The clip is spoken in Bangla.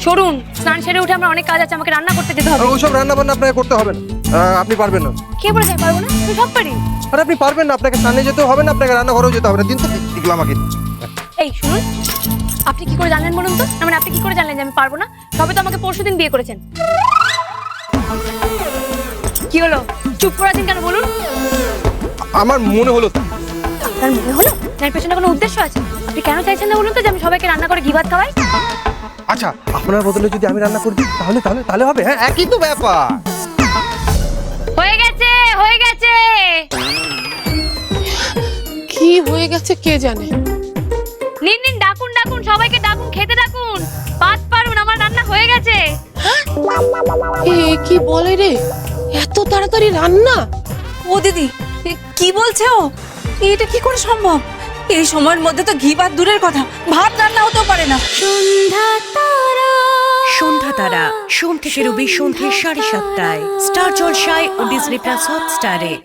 সরুন, স্নান সেরে উঠে আমার অনেক কাজ আছে, আমাকে রান্না করতে যেতে হবে। ওইসব রান্না বান্না আপনাকে করতে হবে না, আপনি পারবেন না। কে বলেছে আমি পারবো না? আমি সব পারি। আরে আপনি পারবেন না, আপনাকে স্নানে যেতেও হবে না, আপনাকে রান্নাঘরেও যেতে হবে না। দিন তো এগুলো আমাকে। এই শুনুন, আপনি কি করে জানলেন বলুন তো? না মানে আপনি কি করে জানলেন যে আমি পারবো না? সবে তো আমাকে পরশুদিন বিয়ে করেছেন। কি হলো, চুপ করে আছেন কেন বলুন? আমার মনে হলো। আপনার মনে হলো? না এর পেছনে কোনো উদ্দেশ্য আছে? আপনি কেন চাইছেন না বলুন তো যে আমি সবাইকে রান্না করে ঘি ভাত খাওয়াই? আচ্ছা, আপনার বদলে যদি আমি রান্না করে দিই তাহলে তাহলে তাহলে হবে? হ্যাঁ, একই তো ব্যাপার। হয়ে গেছে, হয়ে গেছে। কি হয়ে গেছে কে জানে। নিন নিন, ডাকুন ডাকুন, সবাইকে ডাকুন, খেতে ডাকুন। পাত পারুন, আমার রান্না হয়ে গেছে। এ কি বলে রে, এত তাড়াতাড়ি রান্না? ও দিদি, কি বলছে ও? এটা কি করে সম্ভব? এই সময়ের মধ্যে তো ঘি ভাত দূরের কথা, ভাত রান্না হতেও পারে না। সন্ধ্যা তারা সোম থেকে রবি সন্ধ্যে 7:30টায় স্টার জলসায় ও ডিজনি প্লাস হটস্টারে।